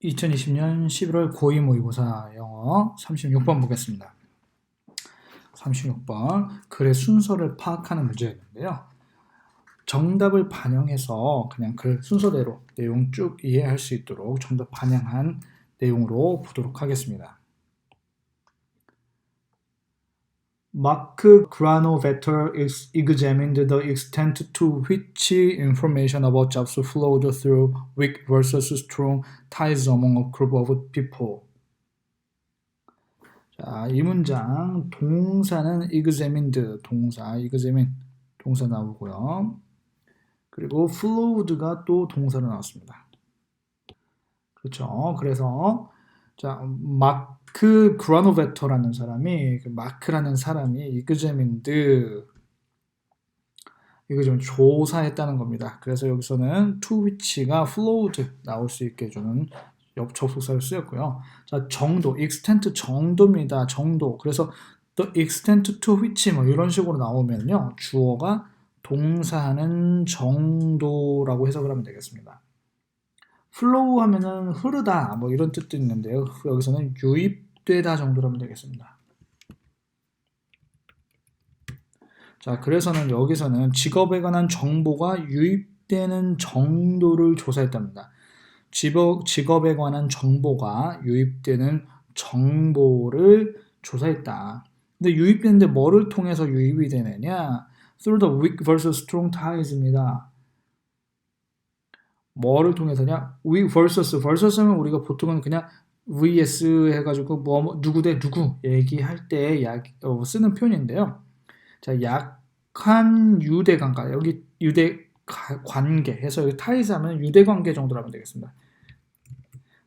2020년 11월 고2 모의고사 영어 36번 보겠습니다. 36번 글의 순서를 파악하는 문제였는데요. 정답을 반영해서 그냥 글 순서대로 내용 쭉 이해할 수 있도록 정답 반영한 내용으로 보도록 하겠습니다. Mark Granovetter examined the extent to which information about jobs flowed through weak versus strong ties among a group of people. 자, 이 문장 동사는 examined, 동사 나오고요. 그리고 flowed가 또 동사로 나왔습니다. 그렇죠. 그래서 자, 마크 그라노베터라는 사람이 마크라는 사람이 examined 이거 좀 조사했다는 겁니다. 그래서 여기서는 to which가 flowed 나올 수 있게 해주는 접속사를 쓰였고요. 자, 정도, extent 정도입니다. 정도. 그래서 the extent to which 뭐 이런 식으로 나오면요. 주어가 동사하는 정도라고 해석을 하면 되겠습니다. flow 하면은 흐르다 뭐 이런 뜻도 있는데요. 여기서는 유입되다 정도로 하면 되겠습니다. 자, 그래서는 여기서는 직업에 관한 정보가 유입되는 정도를 조사했답니다. 직업에 관한 정보가 유입되는 정보를 조사했다. 근데 유입되는데 뭐를 통해서 유입이 되느냐? Through the weak versus strong ties입니다. 뭐를 통해서냐? weak versus는 우리가 보통은 그냥 vs 해가지고 뭐 누구 대 누구 얘기할 때 쓰는 표현인데요. 자, 약한 유대관계, 여기 유대관계 해서 여기 타이즈 하면 유대관계 정도로 하면 되겠습니다.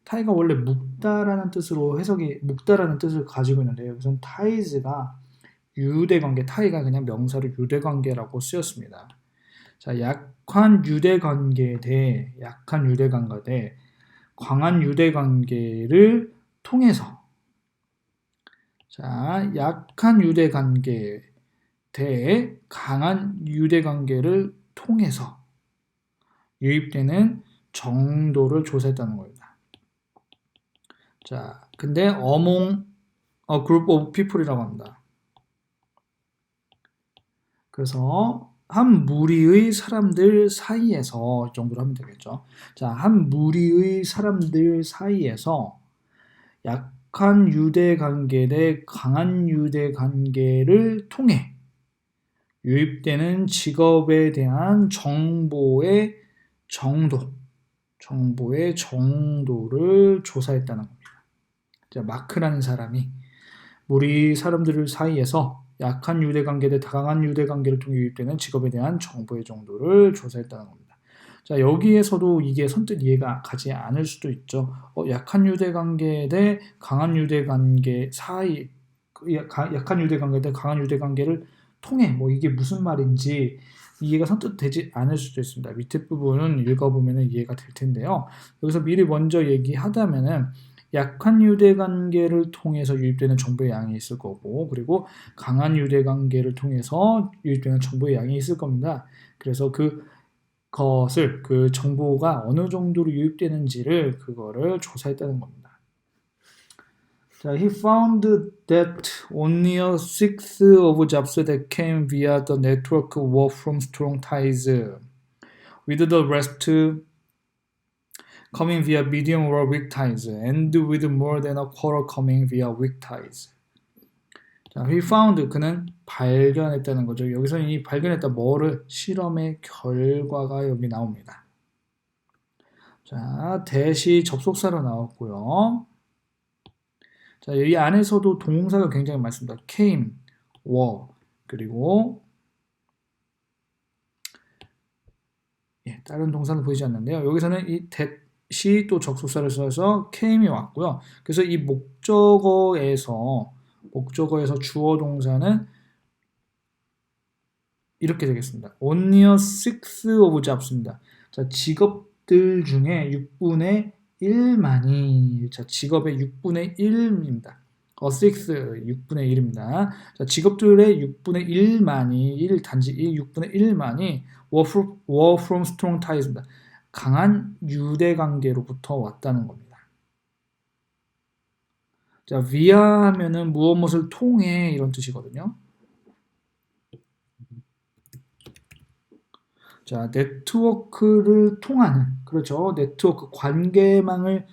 타이가 원래 묶다라는 뜻으로 묶다라는 뜻을 가지고 있는데 여기서는 타이즈가 유대관계, 타이가 그냥 명사로 유대관계라고 쓰였습니다. 자, 약한 유대관계 대 강한 유대관계를 통해서 자, 약한 유대관계 대 강한 유대관계를 통해서 유입되는 정도를 조사했다는 겁니다. 자, 근데 among a group of people이라고 합니다. 그래서 한 무리의 사람들 사이에서 정도로 하면 되겠죠. 자, 한 무리의 사람들 사이에서 약한 유대관계 대 강한 유대관계를 통해 유입되는 직업에 대한 정보의 정도를 조사했다는 겁니다. 자, 마크라는 사람이 우리 사람들 사이에서 약한 유대관계 대 강한 유대관계를 통해 유입되는 직업에 대한 정보의 정도를 조사했다는 겁니다. 자, 여기에서도 이게 선뜻 이해가 가지 않을 수도 있죠. 약한 유대관계 대 강한 유대관계 사이, 약한 유대관계 대 강한 유대관계를 통해 뭐 이게 무슨 말인지 이해가 선뜻 되지 않을 수도 있습니다. 밑에 부분은 읽어보면 이해가 될 텐데요. 여기서 미리 먼저 얘기하다면은 약한 유대관계를 통해서 유입되는 정보의 양이 있을 거고 그리고 강한 유대관계를 통해서 유입되는 정보의 양이 있을 겁니다. 그래서 그 정보가 어느 정도로 유입되는지를 그거를 조사했다는 겁니다. 자, he found that only a sixth of jobs that came via the network were from strong ties, with the rest coming via medium or weak ties, and with more than a quarter coming via weak ties. 자, he found, 그는 발견했다는 거죠. 여기서는 이 발견했다 뭐를 실험의 결과가 여기 나옵니다. 자, 대시 접속사로 나왔고요. 자, 이 안에서도 동사가 굉장히 많습니다. came, were, 그리고 다른 동사는 보이지 않는데요. 여기서는 이 that이 또 접속사를 써서 came이 왔고요. 그래서 이 목적어에서 주어 동사는 이렇게 되겠습니다. Only a sixth of jobs입니다. 자, 직업들 중에 6분의 1만이 자, 직업의 6분의 1입니다. a sixth 6분의 1입니다. 자, 직업들의 6분의 1만이 단지 6분의 1만이 were from strong ties입니다. 강한 유대 관계로부터 왔다는 겁니다. 자, via 하면은 무엇을 통해 이런 뜻이거든요. 자, 네트워크를 통하는, 그렇죠. 네트워크 관계망을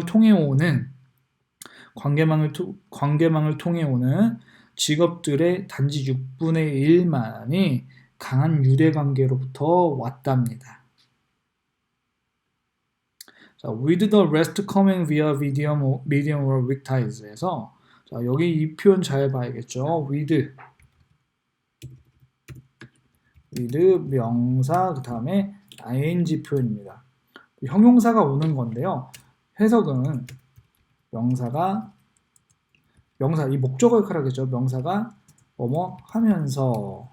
통해 오는 관계망을 통해 오는 직업들의 단지 6분의 1만이 강한 유대 관계로부터 왔답니다. 자, with the rest coming via medium or weak ties에서 자, 여기 이 표현 잘 봐야겠죠. with 명사 그 다음에 ing 표현입니다. 형용사가 오는 건데요. 해석은 명사 이 목적어 역할하겠죠. 명사가 뭐뭐 하면서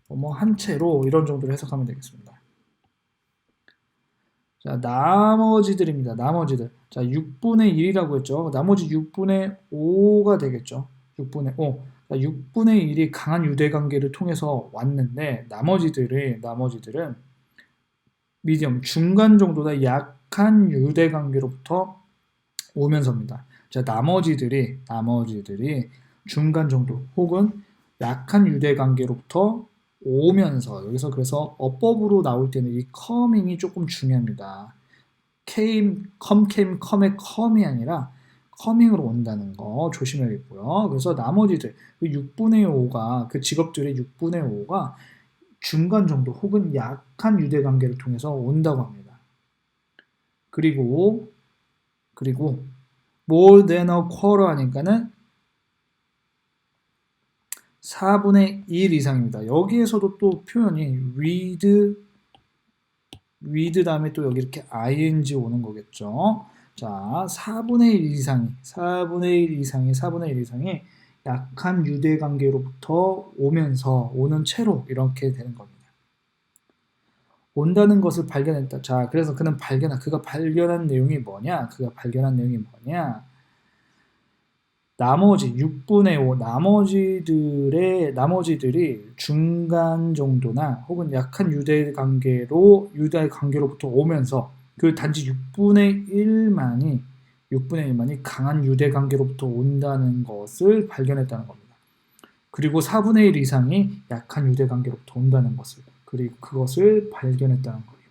뭐뭐 한 채로 이런 정도로 해석하면 되겠습니다. 자, 나머지들입니다. 나머지들. 자, 6분의 1이라고 했죠. 나머지 6분의 5가 되겠죠. 6분의 5. 자, 6분의 1이 강한 유대관계를 통해서 왔는데 나머지들은 미디엄, 중간 정도다 약한 유대관계로부터 오면서입니다. 자, 나머지들이 중간 정도 혹은 약한 유대관계로부터 오면서 여기서 그래서 어법으로 나올 때는 이 coming이 조금 중요합니다. com의 com이 아니라 coming으로 온다는 거 조심해야겠고요. 그래서 나머지들 6분의 5가 그 직업들의 6분의 5가 중간 정도 혹은 약한 유대관계를 통해서 온다고 합니다. 그리고 more than a quarter 하니까는 4분의 1 이상입니다. 여기에서도 또 표현이 with 다음에 또 여기 이렇게 ing 오는 거겠죠. 자, 4분의 1 이상이 약한 유대관계로부터 오는 채로 이렇게 되는 겁니다. 온다는 것을 발견했다. 자, 그래서 그가 발견한 내용이 뭐냐? 나머지 6분의 5 나머지들이 중간 정도나 혹은 약한 유대관계로부터 오면서 그 단지 6분의 1만이 강한 유대관계로부터 온다는 것을 발견했다는 겁니다. 그리고 4분의 1 이상이 약한 유대관계로부터 온다는 것을 그리고 그것을 발견했다는 겁니다.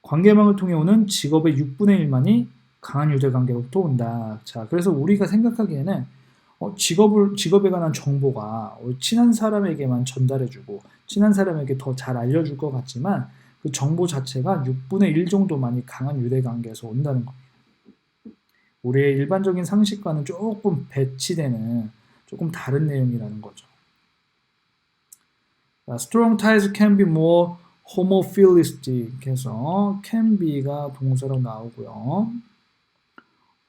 관계망을 통해 오는 직업의 6분의 1만이 강한 유대관계로부터 온다. 자, 그래서 우리가 생각하기에는 직업에 관한 정보가 친한 사람에게만 전달해주고 친한 사람에게 더 잘 알려줄 것 같지만 그 정보 자체가 6분의 1 정도만이 강한 유대관계에서 온다는 겁니다. 우리의 일반적인 상식과는 조금 배치되는 조금 다른 내용이라는 거죠. Strong ties can be more homophilistic 해서 can be가 동사로 나오고요.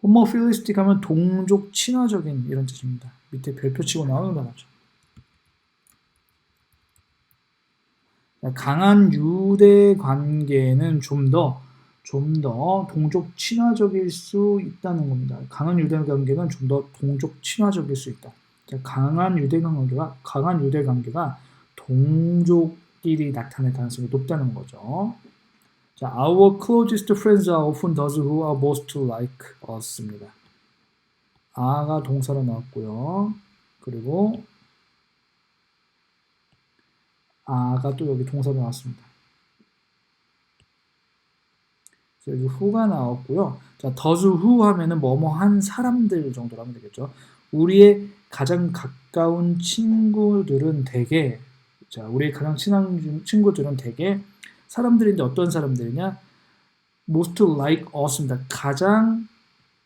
homophilistic 하면 동족 친화적인 이런 뜻입니다. 밑에 별표 치고 나오는 단어죠. 강한 유대 관계는 좀 더 동족 친화적일 수 있다는 겁니다. 강한 유대 관계는 좀 더 동족 친화적일 수 있다. 강한 유대 관계가 동족끼리 나타날 가능성이 높다는 거죠. 자, our closest friends are often those who are most like us입니다. are가 동사로 나왔고요. 그리고 are가 또 여기 동사로 나왔습니다. 여기 who가 나왔고요. 자, those who 하면은 뭐뭐한 사람들 정도로 하면 되겠죠. 우리의 가장 가까운 친구들은 대개 우리의 가장 친한 친구들은 대개 사람들인데 어떤 사람들이냐? most like us입니다. 가장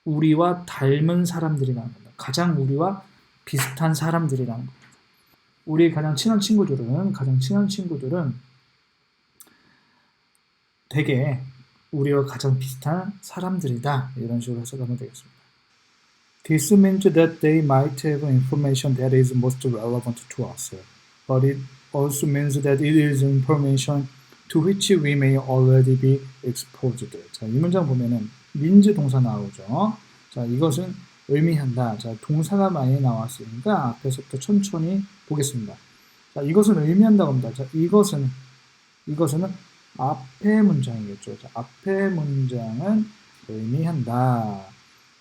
우리와 닮은 사람들이라는 겁니다. 가장 우리와 비슷한 사람들이라는 겁니다. 우리의 가장 친한 친구들은 대개 우리와 가장 비슷한 사람들이다. 이런 식으로 해석하면 되겠습니다. This means that they might have information that is most relevant to us, but it also means that it is information to which we may already be exposed. 자, 이 문장 보면은 means 동사 나오죠. 자, 이것은 의미한다. 자, 동사가 많이 나왔으니까 앞에서부터 천천히 보겠습니다. 자, 이것은 의미한다고 합니다. 자, 이것은 앞에 문장이겠죠. 자, 앞에 문장은 의미한다.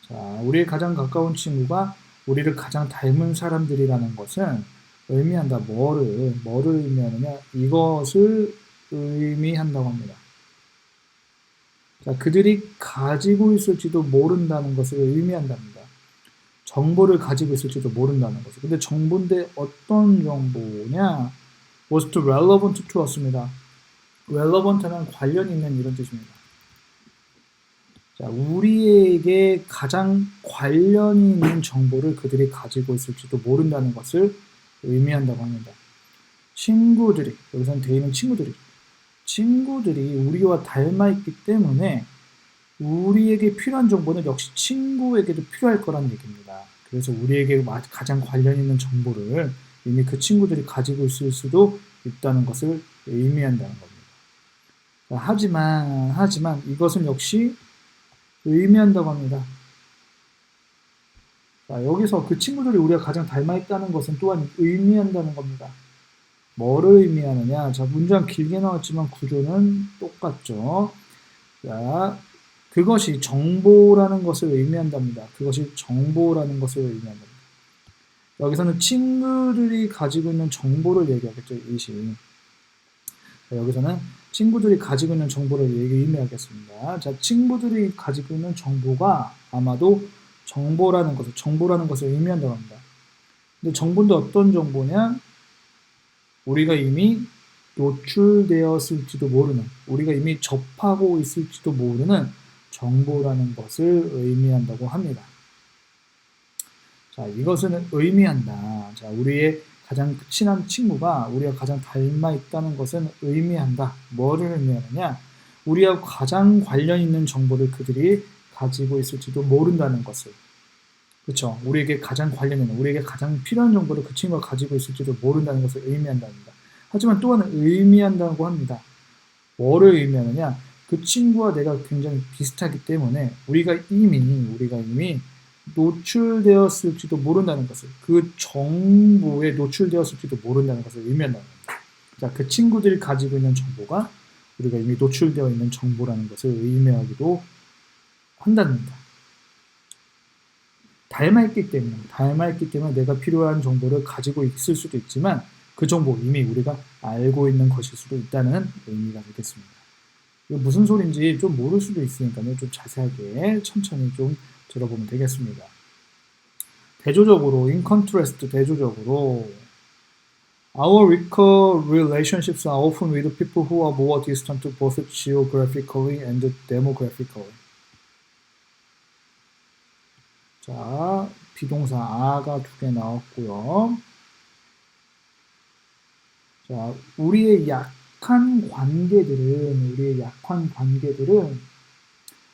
자, 우리의 가장 가까운 친구가 우리를 가장 닮은 사람들이라는 것은 의미한다. 뭐를 의미하느냐? 이것을 의미한다고 합니다. 자, 그들이 가지고 있을지도 모른다는 것을 의미한답니다. 정보를 가지고 있을지도 모른다는 것을. 근데 정보인데 어떤 정보냐? was relevant to us입니다. relevant는 관련 있는 이런 뜻입니다. 자, 우리에게 가장 관련이 있는 정보를 그들이 가지고 있을지도 모른다는 것을 의미한다고 합니다. 친구들이, 여기서는 되어 있는 친구들이 우리와 닮아있기 때문에 우리에게 필요한 정보는 역시 친구에게도 필요할 거란 얘기입니다. 그래서 우리에게 가장 관련 있는 정보를 이미 그 친구들이 가지고 있을 수도 있다는 것을 의미한다는 겁니다. 하지만 이것은 역시 의미한다고 합니다. 자, 여기서 그 친구들이 우리가 가장 닮아있다는 것은 또한 의미한다는 겁니다. 뭐를 의미하느냐? 자, 문장 길게 나왔지만 구조는 똑같죠. 자, 그것이 정보라는 것을 의미한답니다. 그것이 정보라는 것을 의미한답니다. 여기서는 친구들이 가지고 있는 정보를 얘기하겠죠. 이시. 여기서는 친구들이 가지고 있는 정보를 의미하겠습니다. 자, 친구들이 가지고 있는 정보가 아마도 정보라는 것을 의미한다고 합니다. 근데 정보인데 어떤 정보냐? 우리가 이미 노출되었을지도 모르는, 우리가 이미 접하고 있을지도 모르는 정보라는 것을 의미한다고 합니다. 자, 이것은 의미한다. 자, 우리의 가장 친한 친구가 우리가 가장 닮아 있다는 것은 의미한다. 뭐를 의미하느냐? 우리와 가장 관련 있는 정보를 그들이 가지고 있을지도 모른다는 것을. 그렇죠? 우리에게 가장 관련 있는, 우리에게 가장 필요한 정보를 그 친구가 가지고 있을지도 모른다는 것을 의미한답니다. 하지만 또한 의미한다고 합니다. 뭐를 의미하느냐? 그 친구와 내가 굉장히 비슷하기 때문에 우리가 이미 노출되었을지도 모른다는 것을, 그 정보에 노출되었을지도 모른다는 것을 의미한다는 겁니다. 자, 그 친구들이 가지고 있는 정보가 우리가 이미 노출되어 있는 정보라는 것을 의미하기도 한답니다. 닮아있기 때문에 내가 필요한 정보를 가지고 있을 수도 있지만 그 정보 이미 우리가 알고 있는 것일 수도 있다는 의미가 되겠습니다. 이거 무슨 소린지 좀 모를 수도 있으니까요. 좀 자세하게 천천히 좀 들어보면 되겠습니다. 대조적으로, in contrast, 대조적으로 Our weaker relationships are often with people who are more distant both geographically and demographically. 자, 비동사 a가 2개 나왔고요. 자, 우리의 약한 관계들은,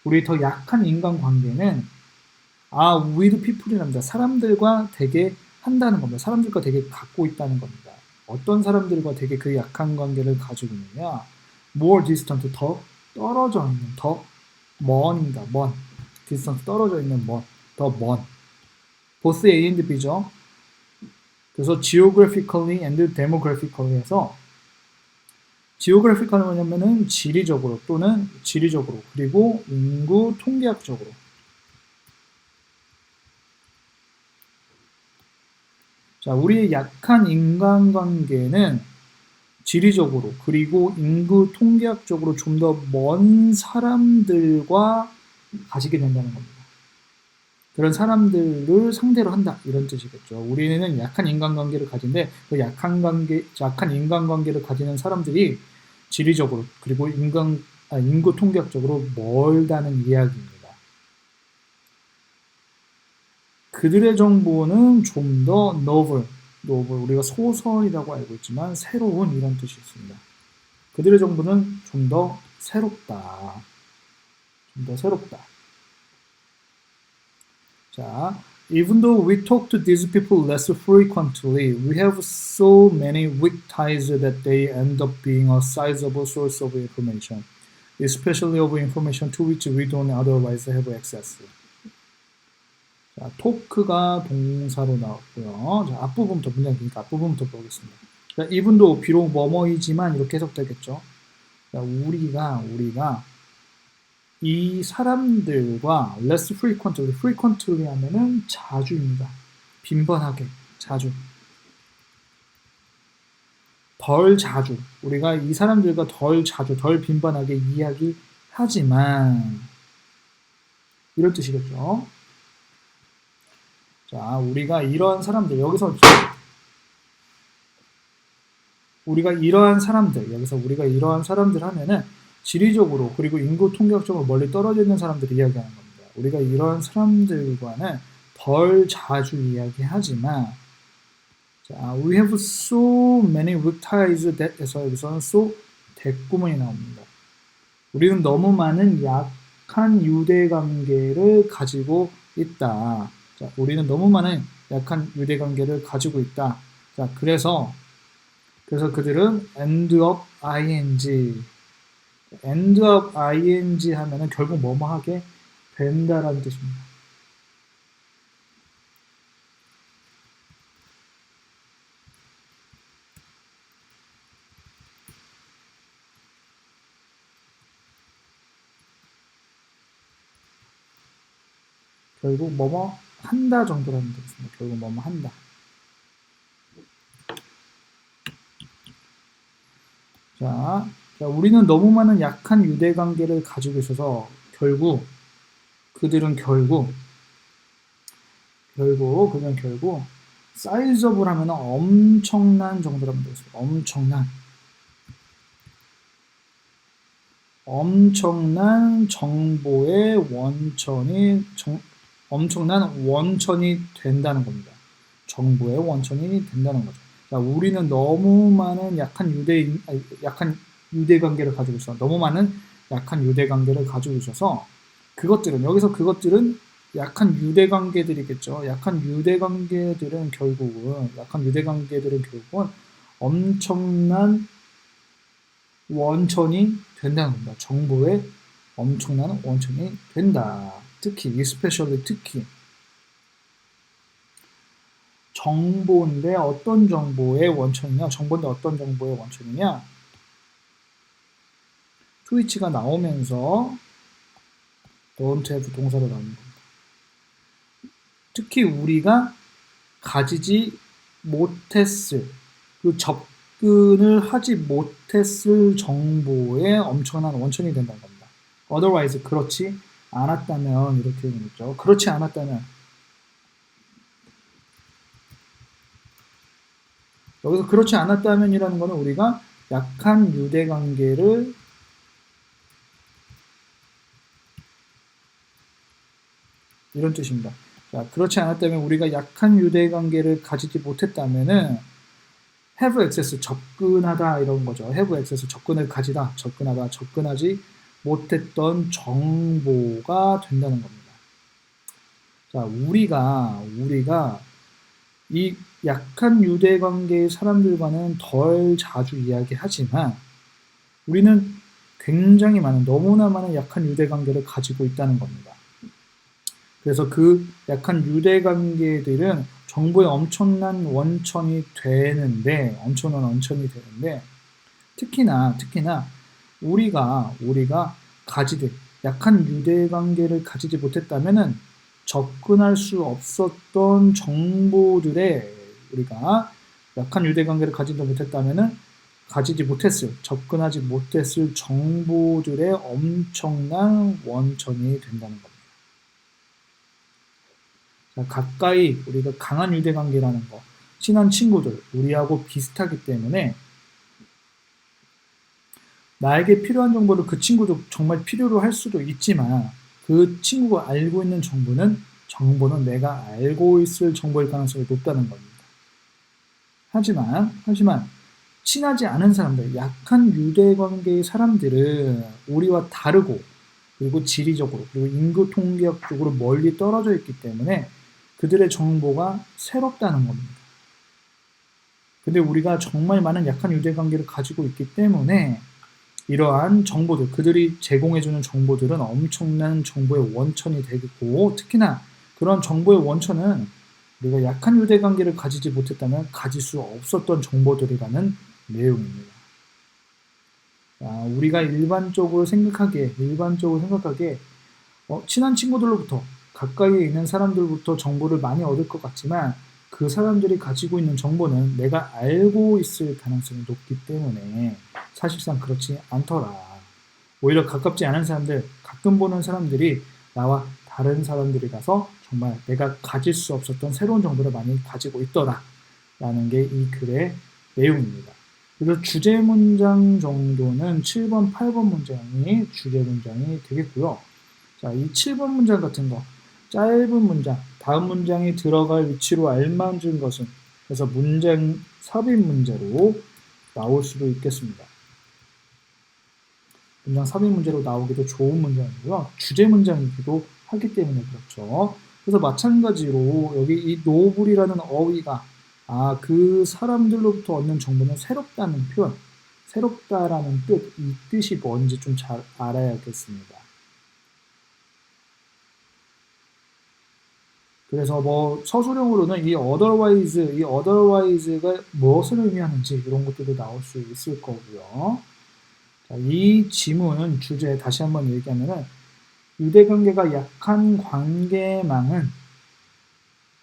우리의 더 약한 인간관계는 with people이랍니다. 사람들과 되게 한다는 겁니다. 사람들과 되게 갖고 있다는 겁니다. 어떤 사람들과 되게 그 약한 관계를 가지고 있느냐? more distant, 더 떨어져 있는, 더 먼입니다. 먼. distance, 떨어져 있는 먼, 더 먼. both A and B죠. 그래서 geographically and demographically 해서 geographically 뭐냐면은 지리적으로 또는 지리적으로 그리고 인구 통계학적으로. 자, 우리의 약한 인간관계는 지리적으로 그리고 인구 통계학적으로 좀 더 먼 사람들과 가지게 된다는 겁니다. 그런 사람들을 상대로 한다 이런 뜻이겠죠. 우리는 약한 인간관계를 가진데 그 약한 인간관계를 가지는 사람들이 지리적으로 그리고 인구 통계학적으로 멀다는 이야기입니다. 그들의 정보는 좀 더 novel, 우리가 소설이라고 알고 있지만 새로운 이런 뜻이 있습니다. 그들의 정보는 좀 더 새롭다. 자, even though we talk to these people less frequently, we have so many weak ties that they end up being a sizable source of information, especially of information to which we don't otherwise have access. 자, 토크가 동사로 나왔고요. 자, 문장 기니까 앞부분부터 보겠습니다. 자, even though 비록 뭐뭐이지만 이렇게 해석되겠죠. 우리가 이 사람들과 less frequently 하면은 자주입니다. 빈번하게, 자주. 덜 자주. 우리가 이 사람들과 덜 자주, 덜 빈번하게 이야기하지만 이런 뜻이겠죠. 자, 우리가 이러한 사람들, 여기서 우리가 이러한 사람들 하면은 지리적으로 그리고 인구 통계학적으로 멀리 떨어져 있는 사람들을 이야기하는 겁니다. 우리가 이러한 사람들과는 덜 자주 이야기하지만 자, we have so many weak ties that 에서 여기서는 so 대구문이 나옵니다. 우리는 너무 많은 약한 유대관계를 가지고 있다. 자, 우리는 너무 많은 약한 유대관계를 가지고 있다. 자, 그래서 그들은 end of ing 하면은 결국 뭐뭐 하게 된다라는 뜻입니다. 결국 뭐뭐 한다 정도라는 뜻입니다. 결국 뭐뭐 한다. 자, 우리는 너무 많은 약한 유대관계를 가지고 있어서 그들은 결국 사이즈업을 하면 엄청난 정도라는 뜻입니다. 엄청난 정보의 엄청난 원천이 된다는 겁니다. 정보의 원천이 된다는 거죠. 자, 우리는 너무 많은 약한 유대관계를 가지고 있어. 너무 많은 약한 유대관계를 가지고 있어서 그것들은 약한 유대관계들이겠죠. 약한 유대관계들은 결국은 엄청난 원천이 된다는 겁니다. 정보의 엄청난 원천이 된다. 특히 정보인데 어떤 정보의 원천이냐? 트위치가 나오면서 don't have 동사로 나오는 겁니다. 특히 우리가 가지지 못했을 접근을 하지 못했을 정보의 엄청난 원천이 된다는 겁니다. otherwise 그렇지 않았다면 이렇게 되겠죠. 그렇지 않았다면 여기서 그렇지 않았다면이라는 것은 우리가 약한 유대관계를 이런 뜻입니다. 자, 그렇지 않았다면 우리가 약한 유대관계를 가지지 못했다면은 have access 접근하다 이런 거죠. have access 접근을 가지다, 접근하지 못했던 정보가 된다는 겁니다. 자, 우리가 이 약한 유대관계의 사람들과는 덜 자주 이야기하지만 우리는 굉장히 너무나 많은 약한 유대관계를 가지고 있다는 겁니다. 그래서 그 약한 유대관계들은 정보의 엄청난 원천이 되는데 특히나 우리가 가지되 약한 유대관계를 가지지 못했다면은 접근할 수 없었던 정보들에 우리가 약한 유대관계를 접근하지 못했을 정보들의 엄청난 원천이 된다는 겁니다. 자, 가까이 우리가 강한 유대관계라는 거, 친한 친구들, 우리하고 비슷하기 때문에 나에게 필요한 정보를 그 친구도 정말 필요로 할 수도 있지만 그 친구가 알고 있는 정보는 내가 알고 있을 정보일 가능성이 높다는 겁니다. 하지만 친하지 않은 사람들, 약한 유대관계의 사람들은 우리와 다르고 그리고 지리적으로 그리고 인구 통계학적으로 멀리 떨어져 있기 때문에 그들의 정보가 새롭다는 겁니다. 근데 우리가 정말 많은 약한 유대관계를 가지고 있기 때문에 이러한 정보들, 그들이 제공해주는 정보들은 엄청난 정보의 원천이 되고 특히나 그런 정보의 원천은 우리가 약한 유대관계를 가지지 못했다면 가질 수 없었던 정보들이라는 내용입니다. 우리가 일반적으로 생각하기에 친한 친구들로부터 가까이에 있는 사람들부터 정보를 많이 얻을 것 같지만 그 사람들이 가지고 있는 정보는 내가 알고 있을 가능성이 높기 때문에 사실상 그렇지 않더라. 오히려 가깝지 않은 사람들, 가끔 보는 사람들이 나와 다른 사람들이라서 정말 내가 가질 수 없었던 새로운 정보를 많이 가지고 있더라. 라는 게 이 글의 내용입니다. 그래서 주제 문장 정도는 7번, 8번 문장이 주제 문장이 되겠고요. 자, 이 7번 문장 같은 거, 짧은 문장, 다음 문장이 들어갈 위치로 알맞은 것은, 그래서 문장 삽입 문제로 나올 수도 있겠습니다. 문장 삽입 문제로 나오기도 좋은 문장이고요. 주제 문장이기도 하기 때문에 그렇죠. 그래서 마찬가지로 여기 이 노블이라는 어휘가 그 사람들로부터 얻는 정보는 새롭다는 표현, 새롭다라는 뜻, 이 뜻이 뭔지 좀 잘 알아야겠습니다. 그래서 뭐 서술형으로는 이 otherwise가 무엇을 의미하는지 이런 것들도 나올 수 있을 거고요. 자, 이 지문 주제 다시 한번 얘기하면은 유대관계가 약한 관계망은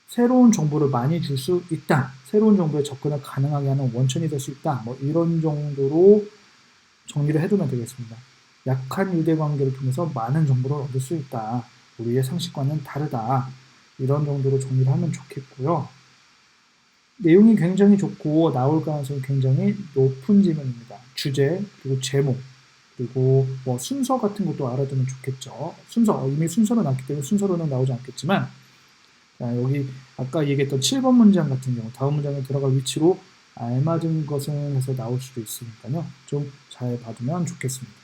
새로운 정보를 많이 줄 수 있다. 새로운 정보에 접근을 가능하게 하는 원천이 될 수 있다. 뭐 이런 정도로 정리를 해두면 되겠습니다. 약한 유대관계를 통해서 많은 정보를 얻을 수 있다. 우리의 상식과는 다르다. 이런 정도로 정리를 하면 좋겠고요. 내용이 굉장히 좋고 나올 가능성이 굉장히 높은 지문입니다. 주제, 그리고 제목, 그리고 뭐 순서 같은 것도 알아두면 좋겠죠. 순서, 이미 순서로 나왔기 때문에 순서로는 나오지 않겠지만 여기 아까 얘기했던 7번 문장 같은 경우 다음 문장에 들어갈 위치로 알맞은 것은 해서 나올 수도 있으니까요. 좀 잘 봐두면 좋겠습니다.